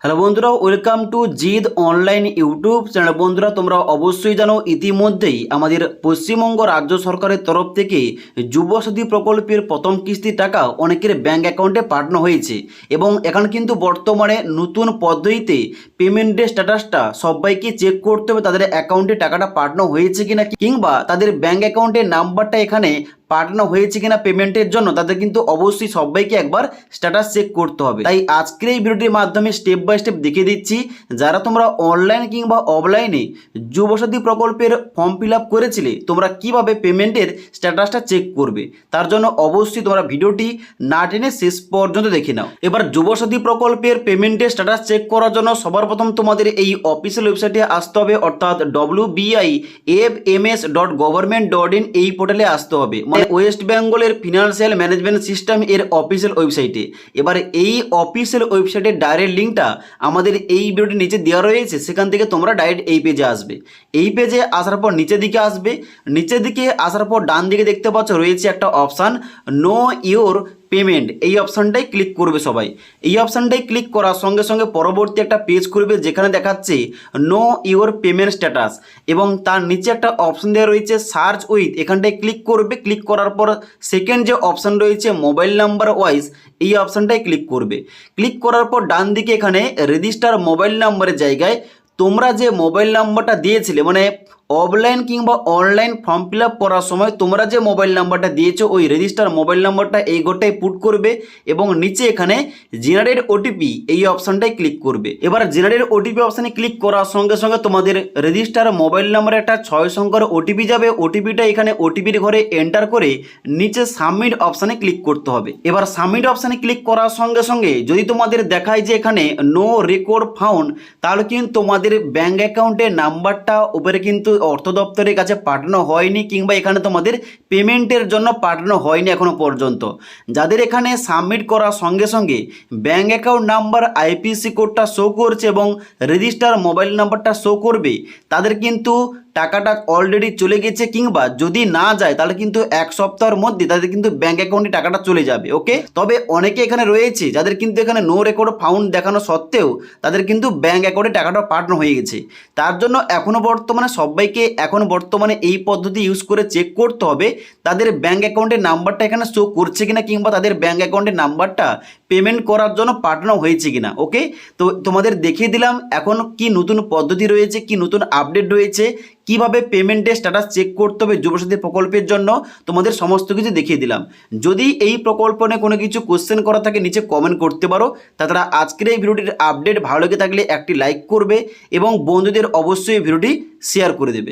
Hello বন্ধুরা, welcome to Gide online YouTube channel. বন্ধুরা, তোমরা অবশ্যই জানো ইতিমধ্যেই আমাদের পশ্চিমবঙ্গ রাজ্য সরকারের তরফ থেকে যুবসাথী প্রকল্পের প্রথম কিস্তির টাকা অনেকের ব্যাঙ্ক অ্যাকাউন্টে পাঠানো হয়েছে এবং এখন কিন্তু বর্তমানে নতুন পদ্ধতিতে পেমেন্টের স্ট্যাটাসটা সবাইকে চেক করতে হবে তাদের অ্যাকাউন্টে টাকাটা পাঠানো হয়েছে কিনা, কিংবা তাদের ব্যাঙ্ক অ্যাকাউন্টের নাম্বারটা এখানে পাঠানো হয়েছে কিনা পেমেন্টের জন্য তাদের কিন্তু অবশ্যই সবাইকে একবার স্ট্যাটাস চেক করতে হবে। তাই আজকের এই ভিডিওটির মাধ্যমে স্টেপ বাই স্টেপ দেখিয়ে দিচ্ছি যারা তোমরা অনলাইন কিংবা অফলাইনে যুবসাথী প্রকল্পের ফর্ম ফিল আপ করেছিলে তোমরা কিভাবে পেমেন্টের স্ট্যাটাসটা চেক করবে, তার জন্য অবশ্যই তোমরা ভিডিওটি না টেনে শেষ পর্যন্ত দেখে নাও। এবার যুবসাথী প্রকল্পের পেমেন্টের স্ট্যাটাস চেক করার জন্য সবার প্রথম তোমাদের এই অফিসিয়াল ওয়েবসাইটে আসতে হবে, অর্থাৎ wbifms.government.in এই পোর্টালে আসতে হবে, ওয়েস্ট বেঙ্গলের ফিনান্সিয়াল ম্যানেজমেন্ট সিস্টেম এর অফিসিয়াল ওয়েবসাইটে। এবার এই অফিসিয়াল ওয়েবসাইটের ডাইরেক্ট লিঙ্কটা আমাদের এই ভিডিওটির নিচে দেওয়া রয়েছে, সেখান থেকে তোমরা ডাইরেক্ট এই পেজে আসবে। এই পেজে আসার পর নিচের দিকে আসবে, নিচের দিকে আসার পর ডান দিকে দেখতে পাচ্ছ রয়েছে একটা অপশান নো ইওর পেমেন্ট, এই অপশানটাই ক্লিক করবে সবাই। এই অপশানটাই ক্লিক করার সঙ্গে সঙ্গে পরবর্তী একটা পেজ করবে যেখানে দেখাচ্ছে নো ইওর পেমেন্ট স্ট্যাটাস এবং তার নিচে একটা অপশান দেওয়া রয়েছে সার্চ উইথ, এখানটায় ক্লিক করবে। ক্লিক করার পর সেকেন্ড যে অপশান রয়েছে মোবাইল নাম্বার ওয়াইজ, এই অপশানটাই ক্লিক করবে। ক্লিক করার পর ডান দিকে এখানে রেজিস্টার মোবাইল নাম্বারের জায়গায় তোমরা যে মোবাইল নাম্বারটা দিয়েছিলে, মানে অফলাইন কিংবা অনলাইন ফর্ম ফিল আপ করার সময় তোমরা যে মোবাইল নাম্বারটা দিয়েছো ওই রেজিস্টার মোবাইল নাম্বারটা এই গোটাই পুট করবে এবং নিচে এখানে জেনারেট ওটিপি এই অপশানটাই ক্লিক করবে। এবার জেনারেট ওটিপি অপশানে ক্লিক করার সঙ্গে সঙ্গে তোমাদের রেজিস্টার মোবাইল নাম্বারে একটা 6 সংখ্যার ওটিপি যাবে। ওটিপিটা এখানে ওটিপির ঘরে এন্টার করে নিচে সাবমিট অপশানে ক্লিক করতে হবে। এবার সাবমিট অপশানে ক্লিক করার সঙ্গে সঙ্গে যদি তোমাদের দেখায় যে এখানে নো রেকর্ড ফাউন্ড, তাহলে কিন্তু তোমাদের ব্যাঙ্ক অ্যাকাউন্টের নাম্বারটা উপরে কিন্তু অর্থ দপ্তরের কাছে পাঠানো হয়নি কিংবা এখানে তোমাদের পেমেন্টের জন্য পাঠানো হয়নি এখনো পর্যন্ত। যাদের এখানে সাবমিট করার সঙ্গে সঙ্গে ব্যাঙ্ক অ্যাকাউন্ট নাম্বার আইপিসি কোডটা শো করছে এবং রেজিস্টার মোবাইল নাম্বারটা শো করবে, তাদের কিন্তু টাকাটা অলরেডি চলে গেছে, কিংবা যদি না যায় তাহলে কিন্তু 1 সপ্তাহের মধ্যে তাদের কিন্তু ব্যাঙ্ক অ্যাকাউন্টে টাকাটা চলে যাবে। ওকে, তবে অনেকে এখানে রয়েছে যাদের কিন্তু এখানে নো রেকর্ড ফাউন্ড দেখানো সত্ত্বেও তাদের কিন্তু ব্যাঙ্ক অ্যাকাউন্টে টাকাটা পাঠানো হয়ে গেছে। তার জন্য এখনও বর্তমানে সবাইকে বর্তমানে এই পদ্ধতি ইউজ করে চেক করতে হবে তাদের ব্যাঙ্ক অ্যাকাউন্টের নাম্বারটা এখানে শো করছে কিনা, কিংবা তাদের ব্যাঙ্ক অ্যাকাউন্টের নাম্বারটা পেমেন্ট করার জন্য পাঠানো হয়েছে কিনা। ওকে, তো তোমাদের দেখিয়ে দিলাম এখন কি নতুন পদ্ধতি রয়েছে, কি নতুন আপডেট রয়েছে, কিভাবে পেমেন্টের স্ট্যাটাস চেক করতে হবে যুবসাথী প্রকল্পের জন্য তোমাদের সমস্ত কিছু দেখিয়ে দিলাম। যদি এই প্রকল্প নিয়ে কোনো কিছু কোশ্চেন করা থাকে নিচে কমেন্ট করতে পারো। তাছাড়া আজকের এই ভিডিওটির আপডেট ভালো লেগে থাকলে একটি লাইক করবে এবং বন্ধুদের অবশ্যই ভিডিওটি শেয়ার করে দেবে।